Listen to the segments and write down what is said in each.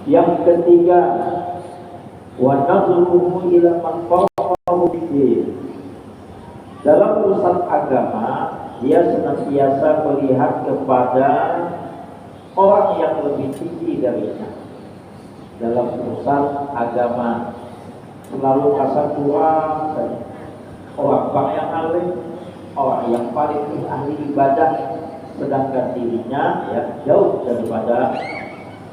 Yang ketiga, wa nadhruhu ila man fawqahu bid. Dalam urusan agama, dia senantiasa melihat kepada orang yang lebih tinggi darinya. Dalam urusan agama selalu merasa kurang saja. Orang yang alim, orang yang paling ahli ibadah, sedangkan dirinya ya jauh daripada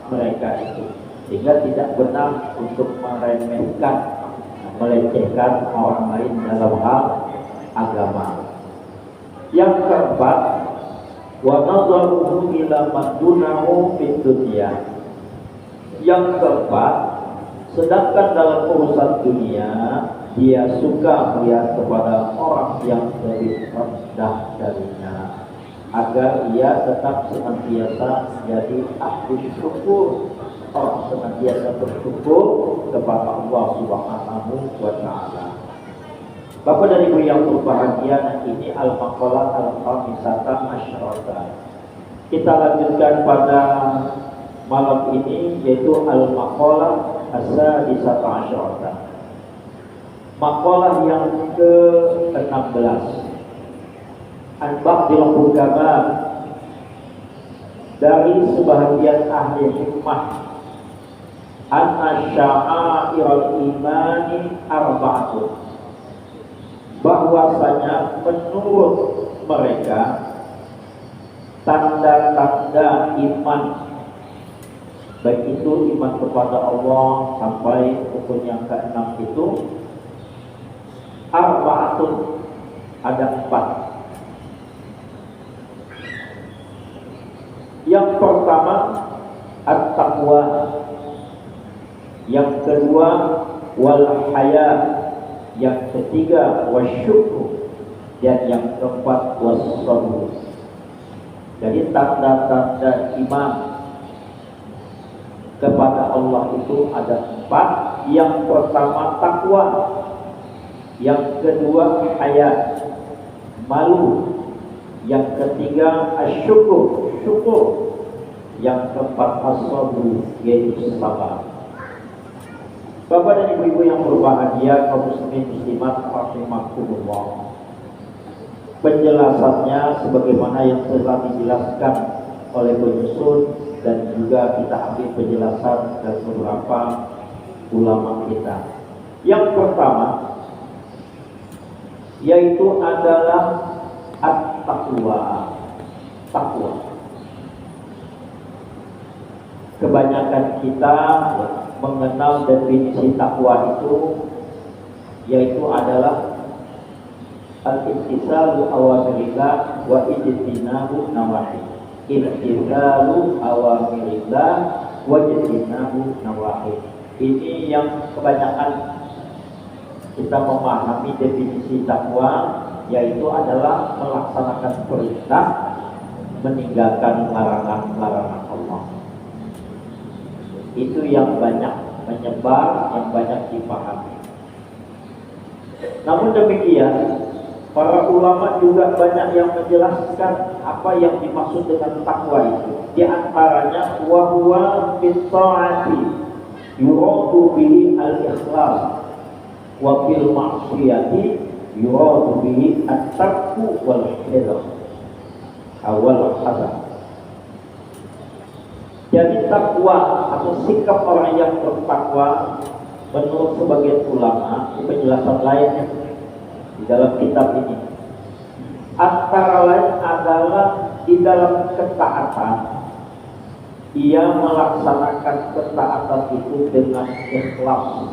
mereka itu, sehingga tidak benar untuk meremehkan, melecehkan orang lain dalam hal agama. Yang keempat, wa nadharuhu ila man dunahu fid dunya. Yang keempat, sedangkan dalam urusan dunia dia suka melihat kepada orang yang lebih rendah darinya, agar ia tetap senantiasa menjadi ahli syukur, orang senantiasa bersyukur kepada Allah Subhanahu wa Ta'ala. Bapak dan Ibu yang berbahagia, ini al-maqalah al-khamisata asyarata. Kita lanjutkan pada malam ini, yaitu al-maqalah as-sadisata asyarata, maqalah yang ke-16. An-ba'dil hukama, dari sebahagian ahli hikmah, anna sya'airal imani arba'atun, bahwasanya menurut mereka tanda-tanda iman, baik itu iman kepada Allah sampai rukun yang ke-6 itu, arba'atun, ada 4. Yang pertama at-taqwa, yang kedua wal haya, yang ketiga wasyukru, dan yang keempat was-sabr. Jadi tanda-tanda iman kepada Allah itu ada 4. Yang pertama takwa, yang kedua haya, malu, yang ketiga asyukur, syukur, yang keempat as-sabr, yaitu sabar. Bapak dan Ibu-ibu yang berbahagia, kaum muslimin muslimat rahimakumullah, penjelasannya sebagaimana yang telah dijelaskan oleh penyusun, dan juga kita ambil penjelasan dari beberapa ulama kita. Yang pertama yaitu adalah at-taqwa, takwa. Kebanyakan kita mengenal definisi takwa itu, yaitu adalah al-imtisalu awamirillah wa ijtinabu nawahi. Imtisalu awamirillah wa ijtinabu nawahi. Ini yang kebanyakan kita memahami definisi takwa, yaitu adalah melaksanakan perintah, meninggalkan larangan-larangan Allah. Itu yang banyak menyebar, yang banyak dipahami. Namun demikian, para ulama juga banyak yang menjelaskan apa yang dimaksud dengan takwa itu. Di antaranya wa huwa fit ta'ati yuradu bihi al-ikhlas, wa fil ma'siyati yuradu bihi at-tarku wal hidayah awal hadar. Jadi takwa atau sikap orang yang bertakwa menurut sebagian ulama, penjelasan lainnya di dalam kitab ini, antara lain adalah di dalam ketaatan, ia melaksanakan ketaatan itu dengan ikhlas,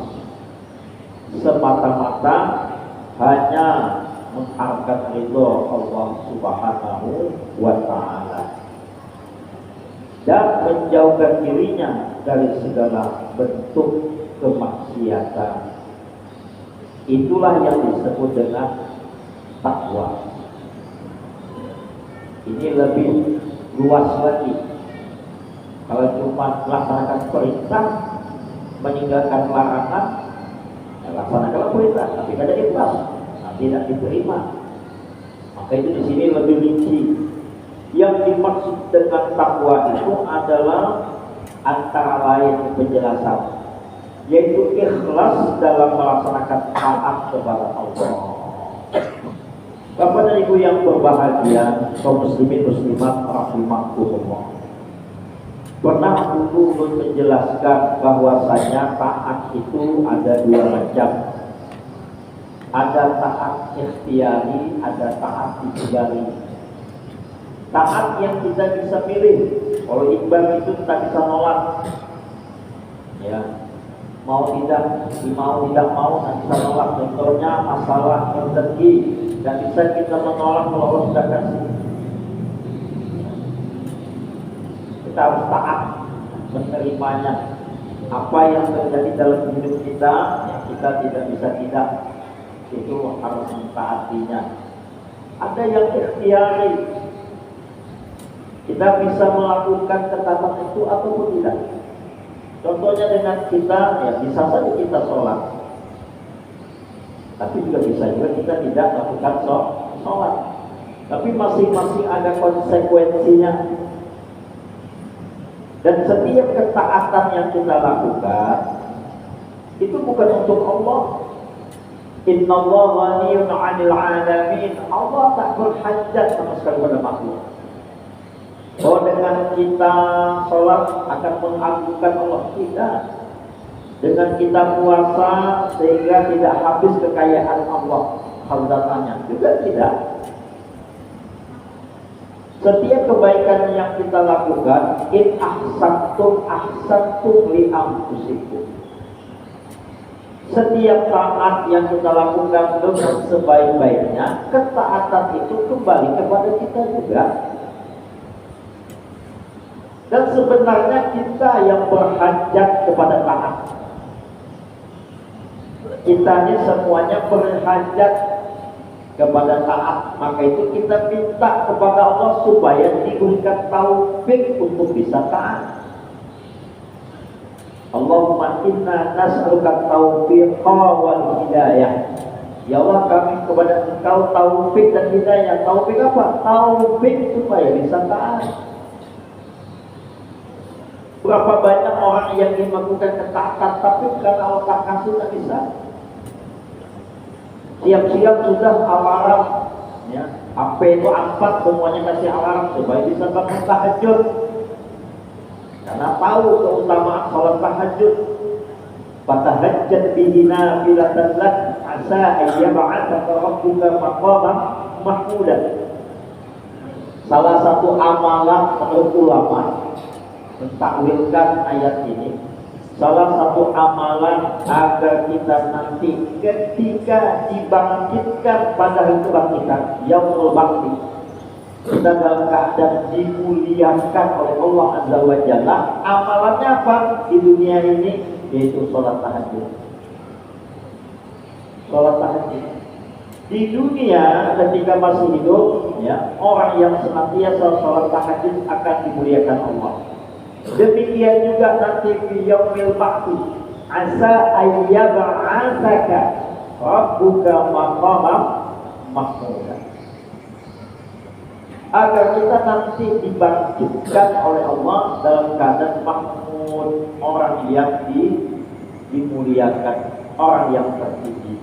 semata-mata hanya mengharapkan ridho Allah Subhanahu wa Ta'ala, dan menjauhkan dirinya dari segala bentuk kemaksiatan. Itulah yang disebut dengan takwa. Ini lebih luas lagi. Kalau cuma melaksanakan perintah, meninggalkan larangan, laksanakan perintah, tapi tidak ada ikhlas, tidak diterima. Maka itu di sini lebih rinci. Yang dimaksud dengan takwa itu adalah antara lain penjelasan, yaitu ikhlas dalam melaksanakan taat kepada Allah. Bapak dan Ibu yang berbahagia, kaum muslimin muslimat rahimakumullah. Pernah dulu menjelaskan bahwasanya taat itu ada dua macam. Ada taat ikhtiari, ada taat ijbari. Taat yang kita bisa pilih. Kalau ijbar itu kita bisa nolak. Ya, mau tidak mau kita bisa nolak. Contohnya masalah rezeki, dan bisa kita menolak kalau Allah sudah kasih. Kita harus taat menerimanya. Apa yang terjadi dalam hidup kita, ya kita tidak bisa tidak. Itu harus mentaatinya. Ada yang ikhtiari, kita bisa melakukan ketaatan itu ataupun tidak. Contohnya dengan kita, ya bisa saja kita sholat, tapi juga bisa juga kita tidak melakukan sholat. Tapi masing-masing ada konsekuensinya. Dan setiap ketaatan yang kita lakukan itu bukan untuk Allah. Innallaha ghaniyun 'anil 'alamin. Allah tak berhajat sama sekali pada makhluk. Oh, dengan kita sholat akan mengagungkan Allah, tidak. Dengan kita puasa sehingga tidak habis kekayaan Allah hartanya, juga tidak. Setiap kebaikan yang kita lakukan, in ahsantum li anfusikum. Setiap taat yang kita lakukan dengan sebaik-baiknya, ketaatan itu kembali kepada kita juga. Dan sebenarnya kita yang berhajat kepada taat. Kita ini semuanya berhajat kepada taat. Maka itu kita minta kepada Allah supaya diberikan taufik untuk bisa taat. Allahumma inna nas'aluka taufiqa wal hidayah. Ya Allah, kami kepada Engkau taufik dan hidayah. Taufik apa? Taufik supaya bisa taat. Berapa banyak orang yang ingin melakukan ketaatan, tapi karena Allah tak kasih tak bisa. Siap-siap sudah alarm, ya, HP itu 4 semuanya kasih alarm supaya bisa bangun tahajud. Karena tahu keutamaan salat tahajud. Fatahajjat bihi nafilatan lak asa ayyab'atsaka rabbuka maqaman mahmudan. Salah satu amalan menurut ulama mentakwilkan ayat ini, salah satu amalan agar kita nanti ketika dibangkitkan pada hari kebangkitan yaumul baqti, kita dalam keadaan dimuliakan oleh Allah Azza wa Jalla. Amalannya apa di dunia ini? Yaitu sholat tahajud. Sholat tahajud di dunia ketika masih hidup, ya, orang yang senantiasa sholat tahajud akan dimuliakan Allah. Demikian juga nanti di yaumil baqti, asa ayyab'atsaka rabbuka maqaman mahmudan. Agar kita nanti dibangkitkan oleh Allah dalam keadaan mahmud, orang yang dimuliakan, orang yang terpuji.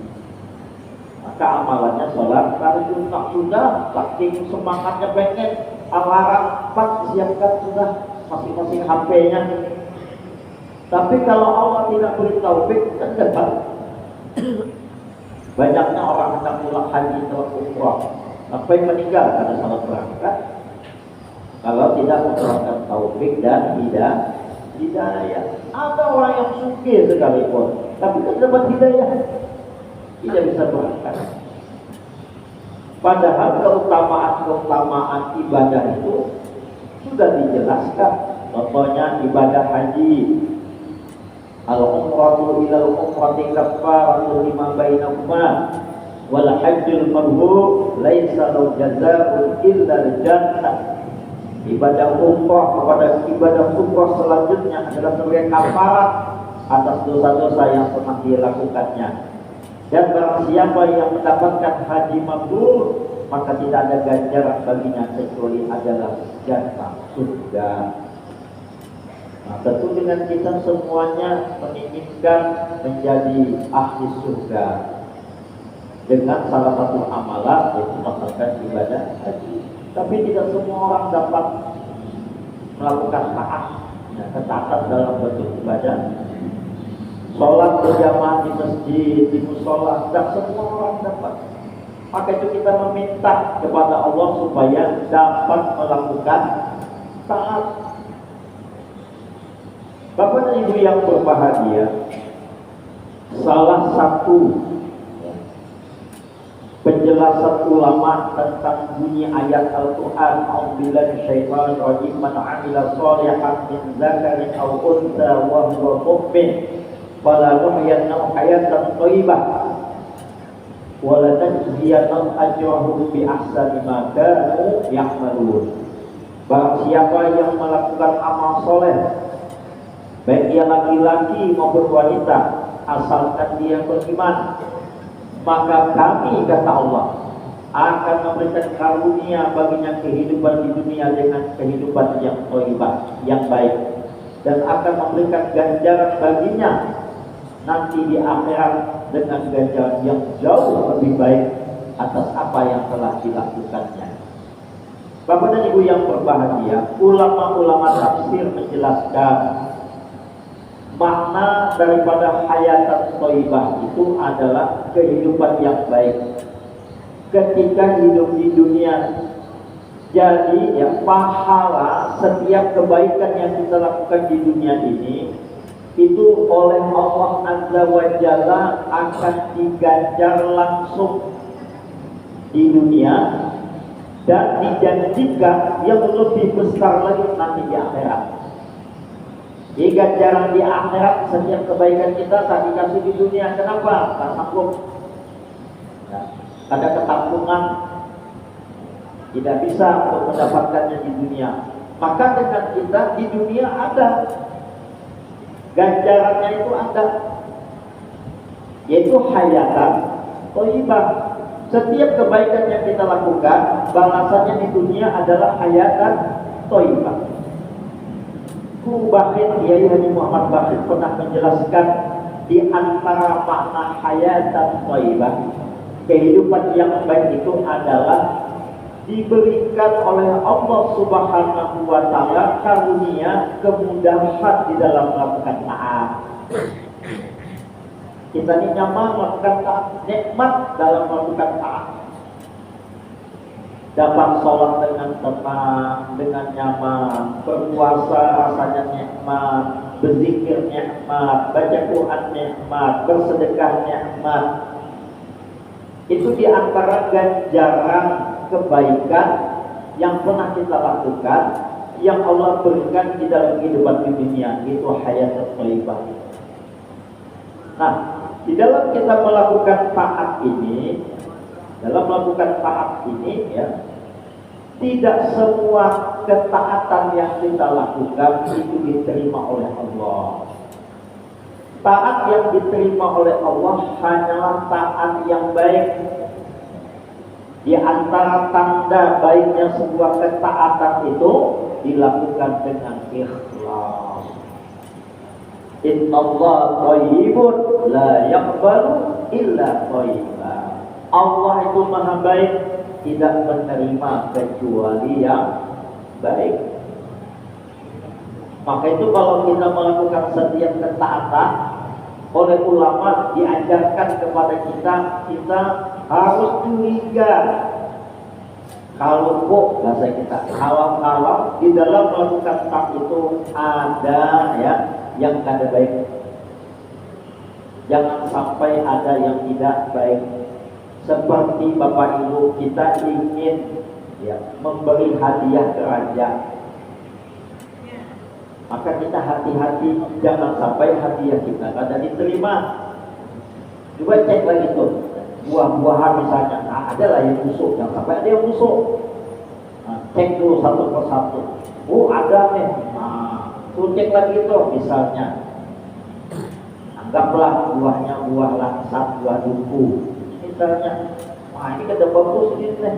Maka amalannya sholat tahajud. Sudah, saking semangatnya pengen alarm 4 siapkan sudah masing-masing HP-nya. Tapi kalau Allah tidak beri taufik, kan dapat. Banyaknya orang hendak pulang haji atau umrah, sampai meninggal karena salah berangkat. Kalau tidak mendapatkan taufik dan hidayah. Ada orang yang sugih sekalipun, tapi tidak dapat hidayah, tidak bisa berangkat. Padahal keutamaan ibadah itu sudah dijelaskan. Contohnya ibadah haji, al-umratu ila al-umrati kaffaratu lima bainahuma wal hajjul mabrur laisa lahu jazaa'un illa al-jannah. Ibadah umrah kepada ibadah umrah selanjutnya adalah sebagai kafarat atas dosa-dosa yang pernah dilakukannya. Dan barang siapa yang mendapatkan haji mabrur, maka tidak ada ganjaran baginya kecuali adalah jannah surga. Nah, tentu dengan kita semuanya menginginkan menjadi ahli surga dengan salah satu amalan yaitu melakukan ibadah haji. Tapi tidak semua orang dapat melakukan taat, ya, ketaatan dalam bentuk ibadah. Sholat berjamaah di masjid, di musola, tidak semua orang dapat. Maka itu kita meminta kepada Allah supaya dapat melakukan taat. Bapak dan Ibu yang berbahagia, salah satu penjelasan ulama tentang bunyi ayat Al-Quran, A'udzubillahi minasyaitonir rajim, man 'amila shalihan min dzakarin aw untha wa huwa mu'min falanuhyiyannahu hayatan thayyibah wa lanajziyannahum ajrahum bi ahsani ma kanu ya'malun. Barang siapa yang melakukan amal soleh, baik dia laki-laki maupun wanita, asalkan dia beriman, maka kami, kata Allah, akan memberikan karunia baginya kehidupan di dunia dengan kehidupan yang thayyibah, yang baik, dan akan memberikan ganjaran baginya nanti di akhirat dengan ganjaran yang jauh lebih baik atas apa yang telah dilakukannya. Bapak dan Ibu yang berbahagia, ulama-ulama tafsir menjelaskan makna daripada hayatan thayyibah itu adalah kehidupan yang baik ketika hidup di dunia. Jadi ya, pahala setiap kebaikan yang kita lakukan di dunia ini itu oleh Allah Azza wa Jalla akan diganjar langsung di dunia dan dijanjikan yang lebih besar lagi nanti di akhirat. Jadi ganjaran di akhirat setiap kebaikan kita tak dikasih di dunia. Kenapa? Tak sanggup. Nah, ada ketampungan, tidak bisa untuk mendapatkannya di dunia. Maka dengan kita di dunia ada ganjarannya, itu ada, yaitu hayatan thayyibah. Setiap kebaikan yang kita lakukan, balasannya di dunia adalah hayatan thayyibah. Guru Bakhir, Kiai Haji Muhammad Bakhir pernah menjelaskan di antara makna hayatan thayyibah, kehidupan yang baik itu adalah diberikan oleh Allah Subhanahu wa Ta'ala karunia kemudahan di dalam melakukan taat. Kita ini nyaman melakukan taat, nikmat dalam melakukan taat. Dapat sholat dengan tenang, dengan nyaman, berpuasa rasanya nikmat, berzikir nikmat, baca Quran nikmat, bersedekah nikmat. Itu di antara ganjaran kebaikan yang pernah kita lakukan, yang Allah berikan di dalam kehidupan di dunia, itu hayat thayyibah. Nah, di dalam kita melakukan taat ini, ya, tidak semua ketaatan yang kita lakukan itu diterima oleh Allah. Taat yang diterima oleh Allah hanyalah taat yang baik. Di antara tanda baiknya sebuah ketaatan itu dilakukan dengan ikhlas. Innallaha thayyibun la yaqbalu illa thayyiban. Allah itu maha baik, tidak menerima kecuali yang baik. Maka itu kalau kita melakukan setiap ketaatan, oleh ulama diajarkan kepada kita harus curiga. Kalau kok bahasa kita, kalau di dalam melakukan taat itu ada ya yang kada baik. Jangan sampai ada yang tidak baik. Seperti Bapak Ibu, kita ingin ya memberi hadiah ke raja, maka kita hati-hati jangan sampai hadiah kita kada diterima. Coba cek lagi tuh buah-buahan misalnya, nah, ada lah yang busuk, jangan sampai ada yang busuk. Nah, cek dulu satu persatu. Oh ada nih, nah, cek lagi tuh misalnya. Anggaplah buahnya buah langsat, buah duku misalnya. Wah ini kada bagus ini nih.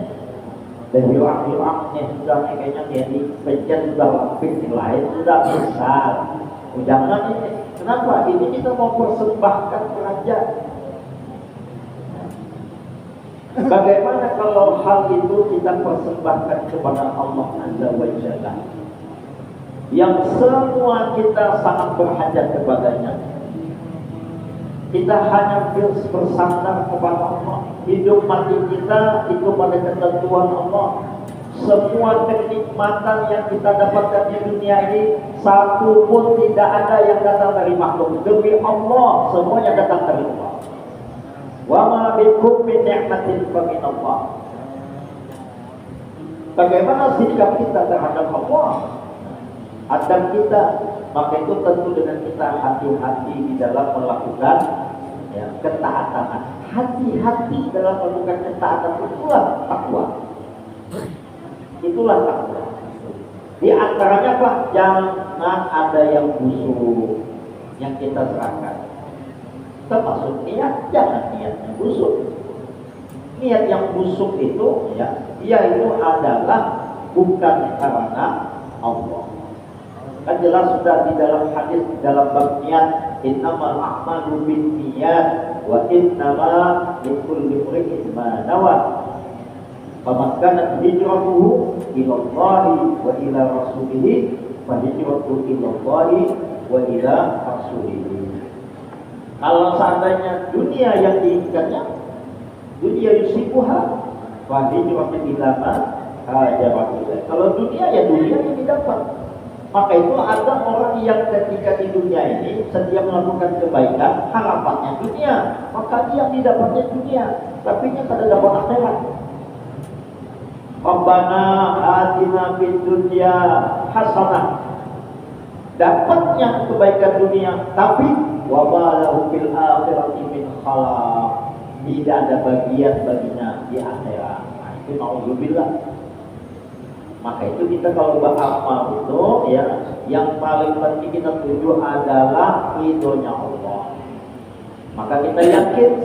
Dan hilang-hilangnya sudah kayaknya jadi pencet sudah lapis yang lain sudah besar. Jangan ini. Kenapa? Ini kita mau persembahkan kerajaan. Bagaimana kalau hal itu kita persembahkan kepada Allah Azza wa Jalla, yang semua kita sangat berhajat kepadanya. Kita hanya bersandar kepada Allah. Hidup mati kita itu pada ketentuan Allah. Semua kenikmatan yang kita dapatkan di dunia ini, satu pun tidak ada yang datang dari makhluk. Demi Allah, semuanya datang dari Allah. Wa ma bikum min ni'matin fa min Allah. Bagaimana sikap kita terhadap Allah? Adab kita, maka itu tentu dengan kita hati-hati di dalam melakukan ketaatan. Hati-hati dalam melakukan ketaatan, itulah takwa. Itulah takwa. Di antaranya apa? Jangan ada yang busuk yang kita serahkan. Termasuk niat, jangan niat yang busuk. Niat yang busuk itu yaitu adalah bukan karena Allah. Kan jelas sudah di dalam hadis, dalam bab niat, innamal a'malu binniyat wa innama likulli imrin ma nawa. Faman kanat hijratuhu ila Allah wa ila rasulih fa hijratuhu ila Allah wa ila rasulih. Kalau seandainya dunia yang diinginkannya, dunia yusibuha fa hijratuhu ila ma hajarat. Kalau dunia ya dunia yang didapat. Maka itu ada orang yang ketika di dunia ini sedia melakukan kebaikan, harapannya dunia, maka dia didapatnya dunia, tapi dia tidak dapat akhirat. Rabbana atina fid dunya hasanah. Dapatnya kebaikan dunia, tapi wa ma lahu fil akhirati min khalaq. Tidak ada bagian baginya di akhirat. Nah, itu naudzubillah. Maka itu kita kalau beramal itu yang paling penting kita tuju adalah ridhonya Allah. Maka kita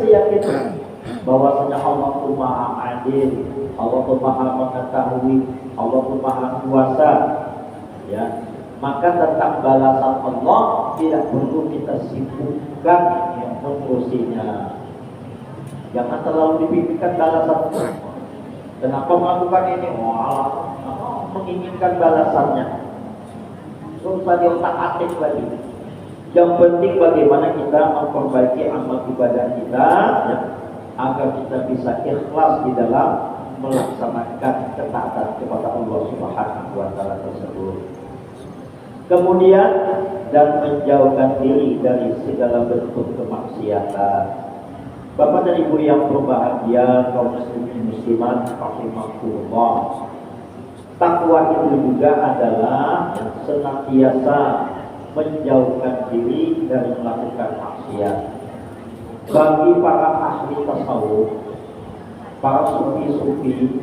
seyakin bahwasanya Allah itu Maha Adil, Allah itu Maha Mengetahui, Allah itu Maha Kuasa. Maka tentang balasan Allah tidak perlu kita sibukkan yang mengurusinya. Jangan terlalu dipikirkan balasan Allah. Kenapa melakukan ini? Menginginkan balasannya. Susah diotak-atik lagi. Yang penting bagaimana kita memperbaiki amal ibadah kita agar kita bisa ikhlas di dalam melaksanakan ketaatan kepada Allah Subhanahu wa taala tersebut. Kemudian dan menjauhkan diri dari segala bentuk kemaksiatan. Bapak dan Ibu yang berbahagia, kaum muslimin muslimat rahimakumullah. Takwa itu juga adalah senantiasa menjauhkan diri dari melakukan maksiat. Bagi para ahli tasawuf, para sufi-sufi,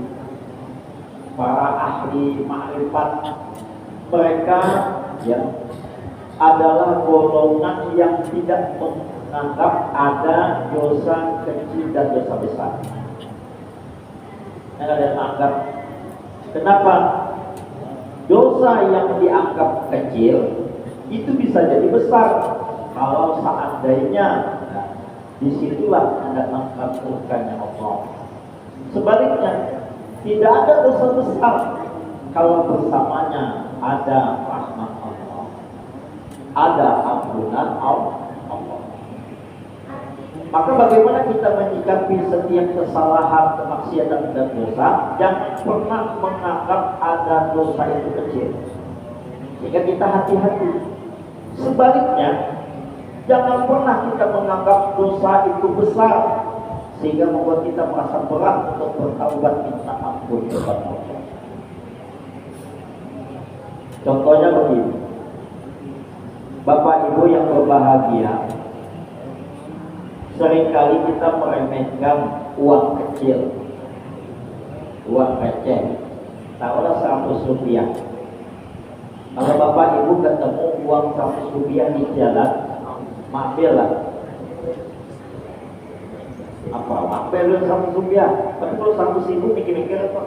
para ahli ma'rifat, mereka adalah golongan yang tidak menganggap ada dosa kecil dan dosa besar. Yang ada yang menganggap. Kenapa? Dosa yang dianggap kecil itu bisa jadi besar kalau seandainya disitulah ada mengabulkannya Allah. Sebaliknya, tidak ada dosa besar kalau bersamanya ada rahmat Allah, ada ampunan Allah. Maka bagaimana kita menyikapi setiap kesalahan, kemaksiatan dan dosa? Jangan pernah menganggap ada dosa itu kecil, sehingga kita hati-hati. Sebaliknya, jangan pernah kita menganggap dosa itu besar, sehingga membuat kita merasa berat untuk bertaubat minta ampun kepada Allah. Contohnya begini, Bapak Ibu yang berbahagia, seringkali kita meremehkan uang kecil, uang receh, taruhlah 100 rupiah. Kalau Bapak Ibu ketemu uang 100 rupiah di jalan, mampirlah. Apa? Mampir 100 rupiah. Tapi kalau 100 ribu mikir-mikir apa?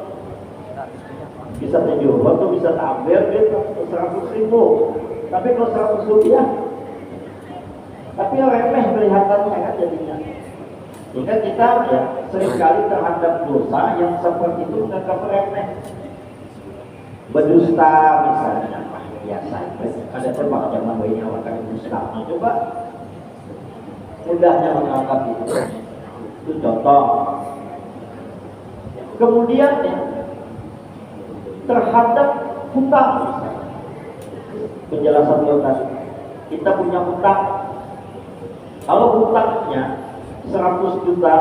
Bisa 7 waktu bisa tampil dia 100.000. Tapi kalau 100 rupiah, tapi remeh kelihatannya kan jadinya. Jika kita ya seringkali terhadap dosa yang seperti itu menganggap remeh. Berdusta misalnya, biasa. Ada terbang zaman bayinya akan berdusta. Nah, coba mudahnya menganggap itu contoh. Kemudian ya, terhadap hutang, penjelasan tadi, kita punya hutang. Kalau hutangnya 100 juta,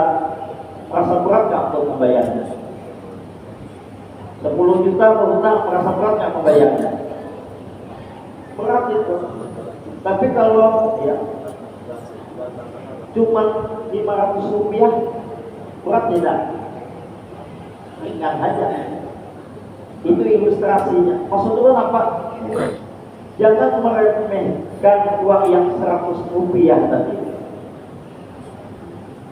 rasa berat nggak untuk membayarnya? 10 juta berhutang, rasa berat nggak membayarnya? Berat itu. Tapi kalau ya cuma 500 rupiah, berat tidak? Ringan aja. Itu ilustrasinya. Maksudnya apa? Jangan meremehkan uang yang 100 rupiah tadi.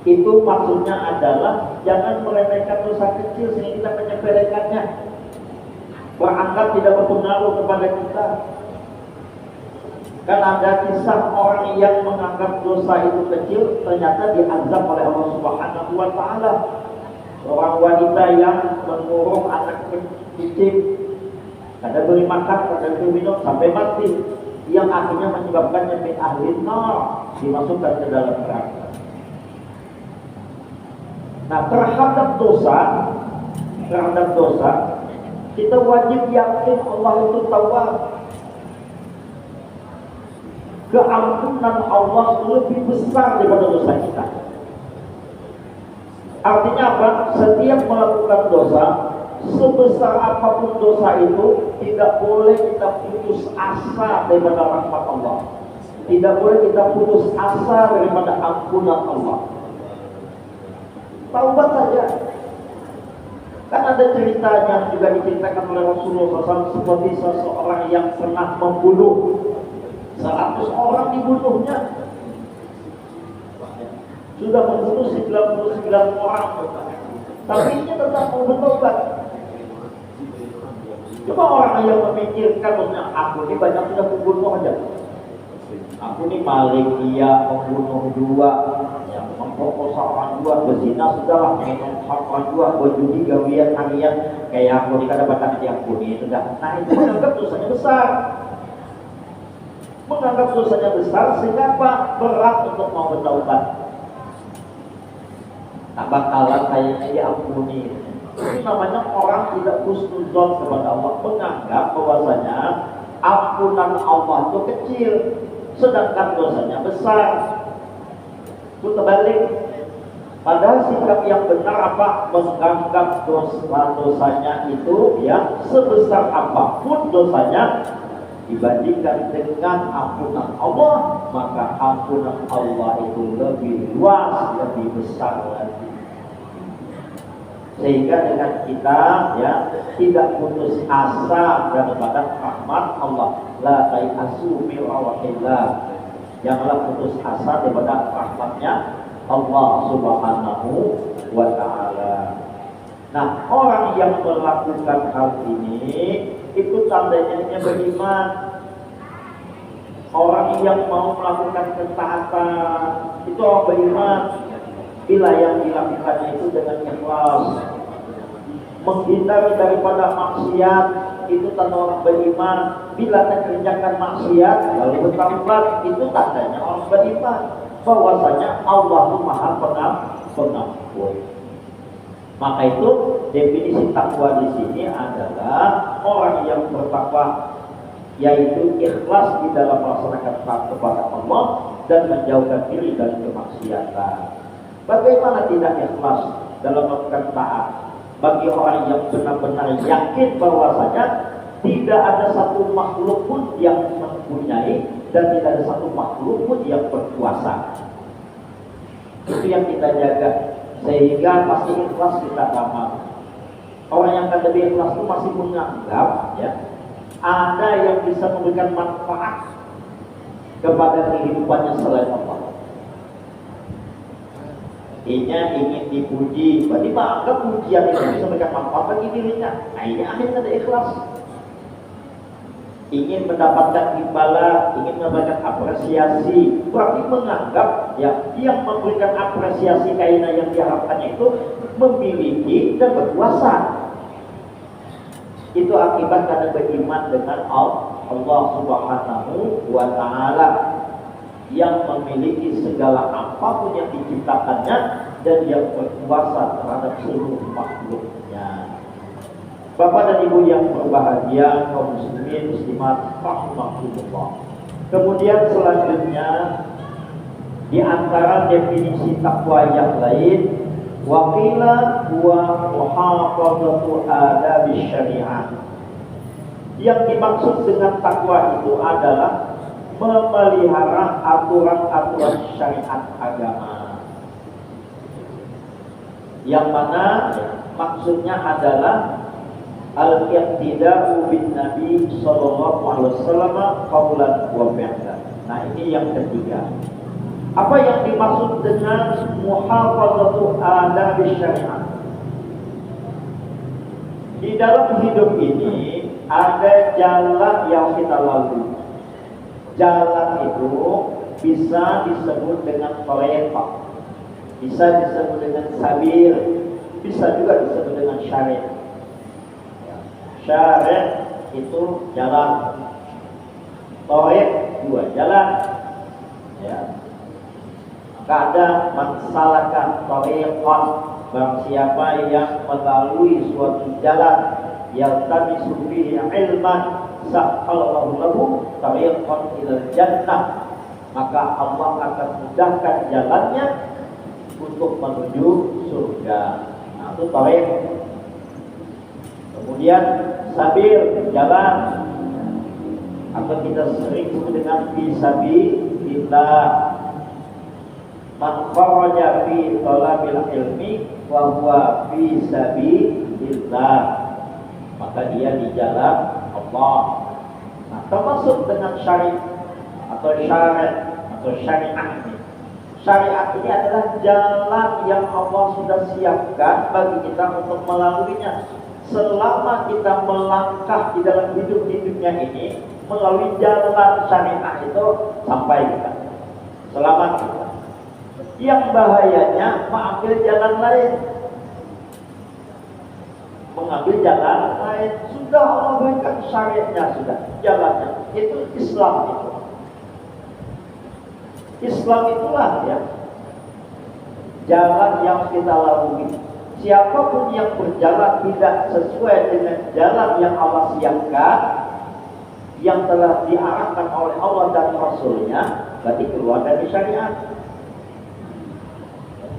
Itu maksudnya adalah jangan meremehkan dosa kecil sehingga kita menyepelekannya, beranggap tidak berpengaruh kepada kita. Kan ada kisah orang yang menganggap dosa itu kecil, ternyata diazab oleh Allah Subhanahu wa Ta'ala. Seorang wanita yang mengurung anak kecil, ada beri makan, ada beri minum sampai mati, yang akhirnya menyebabkannya min ahli nar, dimasukkan ke dalam neraka. Nah, terhadap dosa kita wajib yakin Allah itu tawwab. Keampunan Allah lebih besar daripada dosa kita. Artinya apa? Setiap melakukan dosa, sebesar apapun dosa itu, tidak boleh kita putus asa daripada rahmat Allah. Tidak boleh kita putus asa daripada ampunan Allah. Taubat saja. Kan ada ceritanya juga diceritakan oleh Rasulullah SAW seperti seseorang yang pernah membunuh 100 orang, dibunuhnya. Sudah membunuh 99 orang, tapi dia tetap mau bertobat. Coba orang yang memikirkan, maksudnya aku ini banyak sudah membunuh aja. Aku ini maling, dia membunuh 2, yang memperkosa orang 2, berzina sudahlah, minum orang 2, berjudi, gawian, harian, kayak aku ini kada batang dia aku ini sudah. Nah itu menganggap dosanya besar. Menganggap dosanya besar sehingga apa? Berat untuk mau bertaubat. Tak bakalan kayaknya diampuni. Ini namanya orang tidak husnuzon kepada Allah, menganggap bahwasanya ampunan Allah itu kecil, sedangkan dosanya besar. Itu terbalik. Padahal sikap yang benar apa? Menganggap dosanya itu ya sebesar apapun dosanya dibandingkan dengan ampunan Allah, maka ampunan Allah itu lebih luas, lebih besar lagi. Sehingga dengan kita ya tidak putus asa daripada rahmat Allah. La tayasu min rahmatillah. Janganlah putus asa daripada rahmatnya Allah Subhanahu wa Ta'ala. Nah, orang yang melakukan hal ini itu tandanya dia beriman. Orang yang mau melakukan ketaatan itu orang beriman. Bila yang dilakukannya itu dengan ikhlas, menghindari daripada maksiat, itu tanda orang beriman. Bila terkerjakan maksiat lalu bertaubat, itu tandanya orang beriman. Bahwasanya Allah itu Maha Pengampun. Maka itu definisi takwa di sini adalah orang yang bertakwa, yaitu ikhlas di dalam melaksanakan taat kepada Allah dan menjauhkan diri dari kemaksiatan. Bagaimana tidak ikhlas dalam melakukan taat? Bagi orang yang benar-benar yakin bahwasanya tidak ada satu makhluk pun yang mempunyai dan tidak ada satu makhluk pun yang berkuasa. Itu yang kita jaga, sehingga pasti ikhlas kita amal. Orang yang kan lebih ikhlas itu masih menganggap ya ada yang bisa memberikan manfaat kepada kehidupannya selain Allah. Inya ingin dipuji, berarti menganggap pujian itu bisa memberikan manfaat bagi dirinya. Nah ini akhirnya ada ikhlas. Ingin mendapatkan imbalan, ingin mendapatkan apresiasi, berarti menganggap ya yang memberikan apresiasi kainan yang diharapkannya itu memiliki dan berkuasa. Itu akibat karena beriman dengan Allah Subhanahu wa Ta'ala yang memiliki segala apapun yang diciptakannya dan yang berkuasa terhadap seluruh makhluknya. Bapak dan Ibu yang berbahagia, kaum muslimin muslimat rahimakumullah. Kemudian selanjutnya di antara definisi takwa yang lain, wa qila huwa muhafazatu adabi syariah. Yang dimaksud dengan takwa itu adalah memelihara aturan-aturan syariat agama, yang mana maksudnya adalah al-iqtida'u bin Nabi sallallahu alaihi wasallam qaulan wa fi'lan. Nah, ini yang ketiga. Apa yang dimaksud dengan muhafazatu adab syariat? Di dalam hidup ini ada jalan yang kita lalui. Jalan itu bisa disebut dengan tariqah, bisa disebut dengan sabil, bisa juga disebut dengan syariat. Syariat itu jalan, tariq dua jalan. Ya. Maka ada mansalakan tariqan, barang siapa yang melalui suatu jalan yang tadi fihi ilman sa'alallahu lahu tariqan ilal jannah, maka Allah akan mudahkan jalannya untuk menuju surga. Nah, itu tariq. Kemudian sabil, jalan, atau kita sering sebut dengan fi sabilillah. Man kharaja fi talabil ilmi wa huwa fi sabilillah, maka dia di jalan Allah. Nah, termasuk dengan syariat atau syariat ini. Syariat ini adalah jalan yang Allah sudah siapkan bagi kita untuk melaluinya. Selama kita melangkah di dalam hidup di dunia ini melalui jalan syariat itu, sampai kita selamat kita. Yang bahayanya mengambil jalan lain, mengambil jalan lain. Sudah Allah berikan syariatnya, sudah jalannya. Itu Islam itu. Islam itulah ya jalan yang kita lalui. Siapapun yang berjalan tidak sesuai dengan jalan yang Allah siapkan, yang telah diarahkan oleh Allah dan Rasulnya, berarti keluar dari syariat.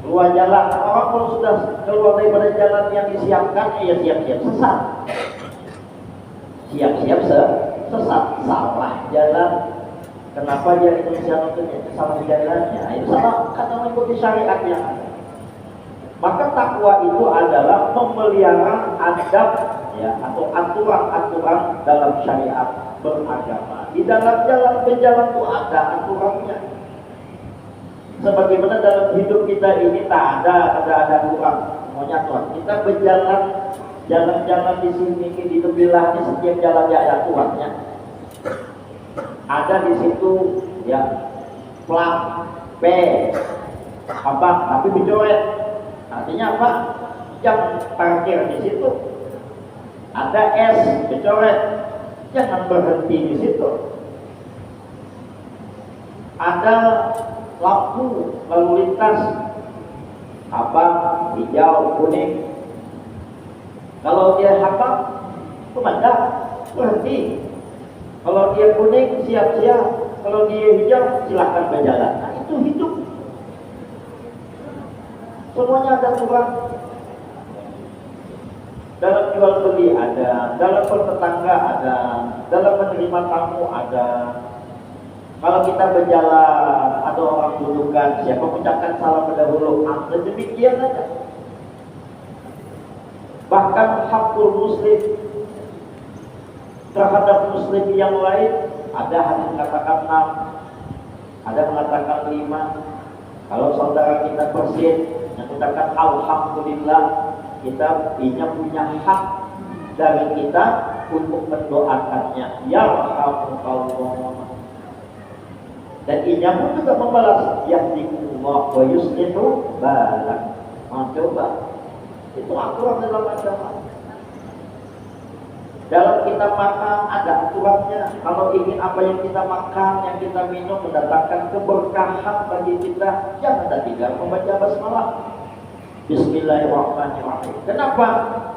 Keluar jalan, orang kalau sudah keluar daripada jalan yang disiapkan, ya siap-siap sesat. Siap-siap sesat, salah jalan. Kenapa dia Indonesia itu salah jalannya? Itu salah karena mengikuti syariat yang ada. Maka takwa itu adalah memelihara adab ya, atau aturan-aturan dalam syariat beragama. Di dalam jalan berjalan itu ada aturannya. Sebagaimana dalam hidup kita ini tak ada aturan, semuanya Tuhan. Kita berjalan jalan-jalan di sini, di tepilah, di setiap jalan ya ada aturannya. Ada di situ ya plat P apa tapi dicoret. Artinya apa? Jam parkir di situ. Ada S dicoret. Jangan berhenti di situ. Ada lampu lalu lintas apa hijau kuning. Kalau dia apa pemandang berhenti. Kalau dia kuning siap-siap. Kalau dia hijau silahkan berjalan. Nah, itu hidup. Semuanya ada aturan. Dalam jual beli ada, dalam bertetangga ada, dalam menerima tamu ada. Kalau kita berjalan, ada orang dudukkan, siapa mengucapkan salam pendahulu, dan demikian saja. Bahkan hakul muslim terhadap muslim yang lain, ada hadis mengatakan 6, ada mengatakan 5. Kalau saudara kita bersin, Mengatakan alhamdulillah, kita punya hak dari kita untuk mendoakannya. Ya Rahmatullah. Dan inya pun juga membalas yahdikumullah wa yuslihu balak. Coba itu aturan dalam agama. Dalam kita makan ada aturannya. Kalau ingin apa yang kita makan, yang kita minum mendatangkan keberkahan bagi kita, jangan tinggal membaca basmalah. Bismillahirrahmanirrahim. Kenapa?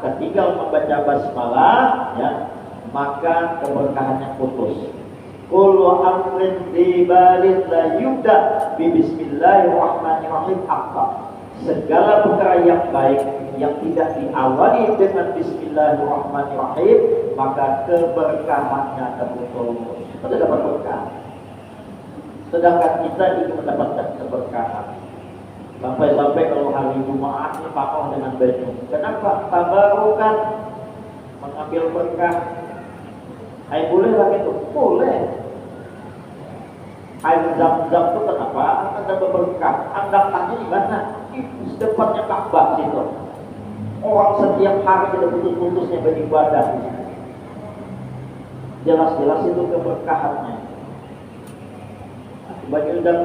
Ketika membaca basmalah, ya, maka keberkahannya putus. Kullu amrin dibalin la yubda bi bismillahirrahmanirrahim apa? Segala perkara yang baik yang tidak diawali dengan bismillahirrahmanirrahim, maka keberkahannya terputus. Kita dapat berkah. Sedangkan kita ingin mendapatkan keberkahan. Sampai-sampai kalau hari Jumat ini pakoh dengan baju. Kenapa? Tabarukan, mengambil berkah. Hai, boleh lah itu? Boleh. Air zam-zam itu kenapa? Ada berkah. Anda tanya di mana? Di depannya Ka'bah situ. Orang setiap hari tidak putus-putusnya beribadah. Jelas-jelas itu keberkahannya. Baju dan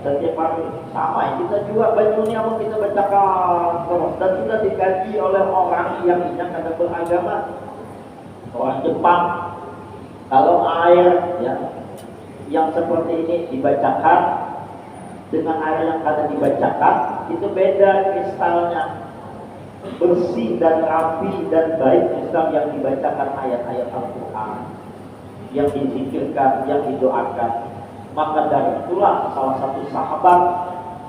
setiap hari sama. Kita juga baju ini apa kita bacakan terus dan sudah dikaji oleh orang yang ada beragama. Orang Jepang, kalau air ya yang seperti ini dibacakan dengan air yang kada dibacakan itu beda kristalnya, bersih dan rapi dan baik kristal yang dibacakan ayat-ayat Al-Quran, yang dizikirkan, yang didoakan. Maka dari itulah salah satu sahabat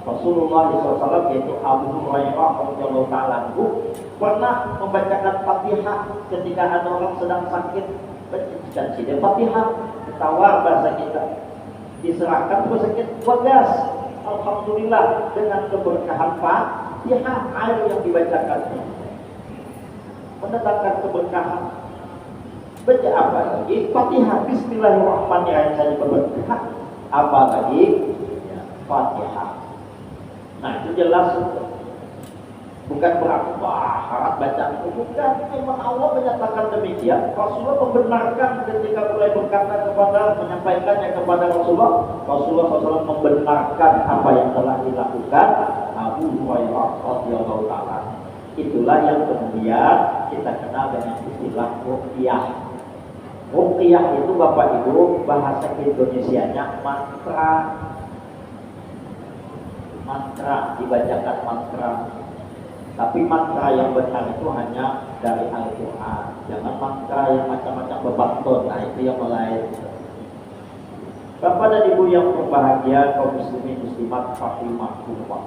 Rasulullah SAW yaitu Abu Hurairah radhiyallahu ta'ala pernah membacakan Fatihah ketika ada orang sedang sakit. Bacakan sini Fatihah, tawar bahasa kita, diserahkan ke sakit wagas. Alhamdulillah dengan keberkahan Fatihah, air yang dibacakannya mendatangkan keberkahan. Baca apa lagi? Fatihah, Bismillahirrahmanirrahim saja berberkah. Apa lagi? Fatihah. Nah itu jelas. Bukan berarti harap bacaan itu. Bukan, memang Allah menyatakan demikian. Rasulullah membenarkan ketika mulai berkata menyampaikannya kepada Rasulullah. Rasulullah SAW membenarkan apa yang telah dilakukan Abu Hurairah radhiyallahu ta'ala. Itulah yang kemudian kita kenal dengan istilah ruqyah. Ruqyah itu Bapak Ibu bahasa Indonesianya mantra. Mantra, dibacakan mantra. Tapi mantra yang benar itu hanya dari Al-Quran. Jangan mantra yang macam-macam bebanton. Nah itu yang lain. Bapak dan Ibu yang berbahagia, kaum muslimin muslimat rahimahumullah.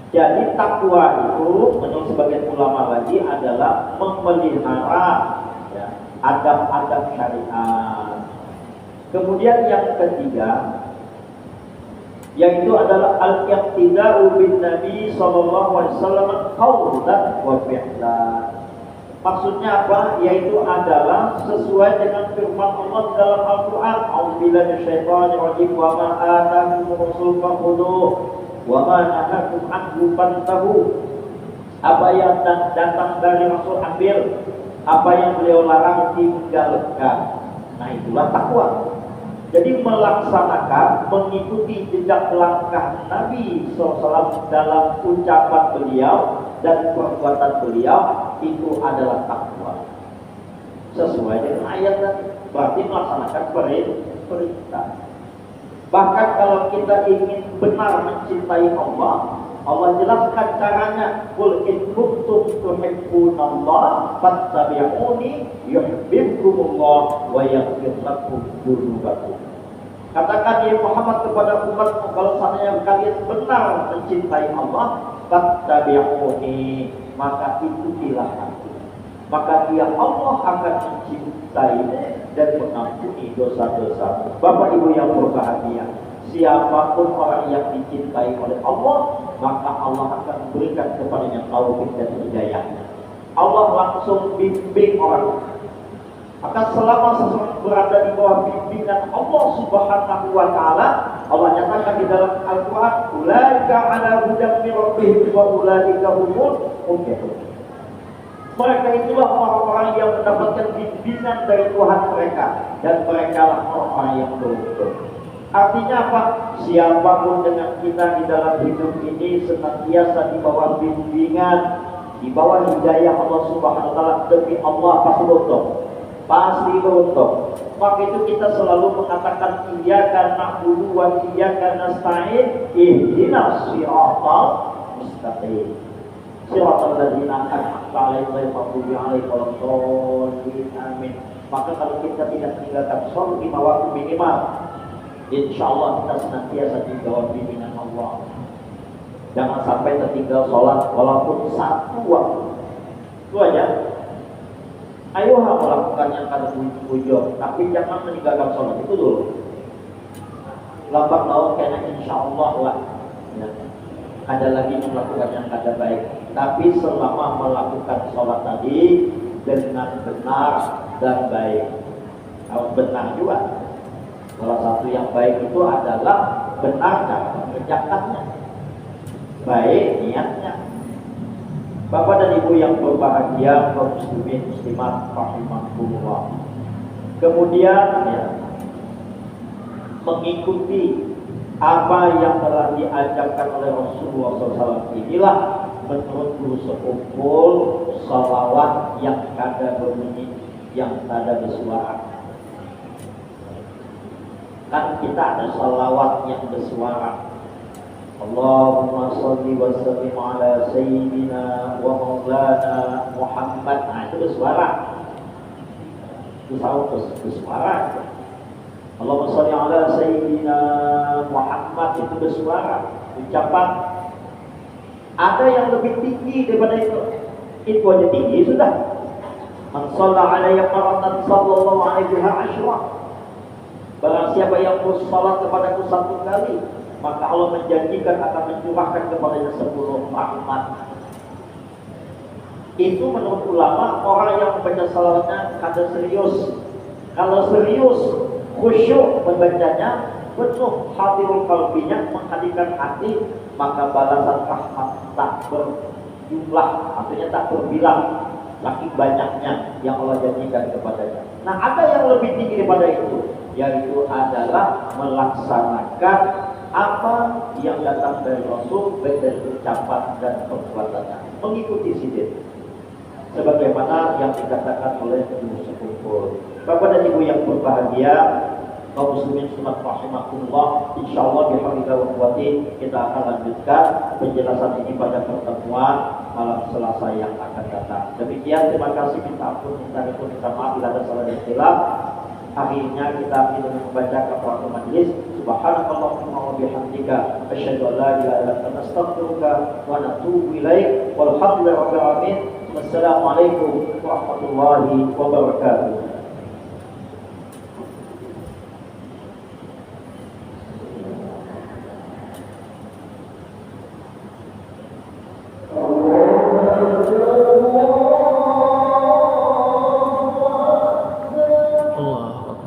Jadi takwa itu menurut sebagian ulama lagi adalah memelihara ya, adab-adab syariat. Kemudian yang ketiga yaitu adalah al-iqtida'u bin Nabi sallallahu alaihi wasallam qaulan wa fi'lan. Maksudnya apa? Yaitu adalah sesuai dengan firman Allah dalam Al-Qur'an, "A'udzubillahi minasyaitonir rajim wa ma atakumur rasul fakhudhuh wa ma nahakum anhu fantahu." Apa yang datang dari Rasul ambil, apa yang beliau larang tinggalkan. Nah itulah takwa. Jadi melaksanakan, mengikuti jejak langkah Nabi SAW dalam ucapan beliau dan perbuatan beliau, itu adalah takwa. Sesuai dengan ayat tadi, berarti melaksanakan perintah. Bahkan kalau kita ingin benar mencintai Allah, Allah jelaskan caranya. Qul in kuntum tuhibbunallaha fattabi'uni yuhibbukumullah wa yaghfir lakum dzunubakum. Katakan ya Muhammad kepada umatmu, kalau seandainya kalian benar mencintai Allah, fattabi'uni, maka ikutilah aku. Maka dia Allah akan mencintai dan mengampuni dosa-dosa. Bapak Ibu yang berbahagia, siapapun orang yang dicintai oleh Allah, maka Allah akan memberikan kepadanya taufik dan hidayah. Allah langsung bimbing orang. Maka selama seseorang berada di bawah bimbingan Allah Subhanahu wa ta'ala, Allah nyatakan di dalam Al-Quran, "Ulaika ulaika ala hudan min rabbihim wa ulaika humul muflihun. Mereka itulah orang-orang yang mendapatkan bimbingan dari Tuhan mereka, dan mereka lah orang-orang yang beruntung. Artinya apa? Siapapun dengan kita di dalam hidup ini senantiasa di bawah bimbingan, di bawah hidayah Allah Subhanahu wa taala, demi Allah pasti beruntung. Pasti beruntung. Maka itu kita selalu mengatakan iyyaka na'budu wa iyyaka nasta'in, ihdinas siratal mustaqim. Siratal ladzina an'amta 'alaihim ghairil maghdubi 'alaihim waladdallin. Amin. Maka kalau kita tidak meninggalkan sholat 5 waktu minimal, insyaallah kita senantiasa di bawah bimbingan Allah. Jangan sampai tertinggal sholat walaupun 1 waktu. Itu aja. Ayo melakukan yang kada bujur, tapi jangan meninggalkan sholat itu dulu. Lambat laun karena insyaallah lah. Ya. Ada lagi yang melakukan yang kada baik, tapi selama melakukan sholat tadi dengan benar dan baik. Harus benar juga. Salah satu yang baik itu adalah benar cara mengerjakannya, baik niatnya. Bapak dan Ibu yang berbahagia, kaum muslimin muslimat rahimakumullah. Kemudian ya, mengikuti apa yang telah diajarkan oleh Rasulullah SAW, inilah menurut guru sekumpul salawat yang kada berbunyi, yang kada bersuara. Kan kita ada salawat yang bersuara. Allahumma salli wa sallim ala sayyidina wa maulana Muhammad. Nah, itu bersuara. Itu bersuara. Allahumma salli ala sayyidina Muhammad, itu bersuara. Ucapan. Ada yang lebih tinggi daripada itu. Itu aja tinggi sudah. Man shalla alayya maratan sallallahu alaihi wasallam. Barang siapa yang bersalat kepadaku 1 kali, maka Allah menjanjikan akan mencurahkan kepadanya 10 rahmat. Itu menurut ulama, orang yang membaca salawatnya kada serius. Kalau serius, khusyuk membacanya, penuh hadirul qalbinya, menghadirkan hati, maka balasan rahmat tak berjumlah, artinya tak terbilang, saking banyaknya yang Allah janjikan kepadanya. Nah, ada yang lebih tinggi daripada itu, yaitu adalah melaksanakan apa yang datang dari Rasul, baik dari ucapan dan perbuatannya, mengikuti sidin sebagaimana yang dikatakan oleh guru sekumpul. Bapak dan Ibu yang berbahagia, kaum muslimin muslimat rahimakumullah, insyaallah bihamdillah wa quwwati kita akan lanjutkan penjelasan ini pada pertemuan malam Selasa yang akan datang. Demikian, terima kasih, minta ampun, minta maaf bila ada salah dan silap. Akhirnya kita ingin membaca kafaratul majlis. Subhanakallahumma wa bihamdika asyhadu an la ilaha illa anta astaghfiruka wa atubu ilaik. Walhamdulillahi rabbil alamin. Wassalamualaikum warahmatullahi wabarakatuh.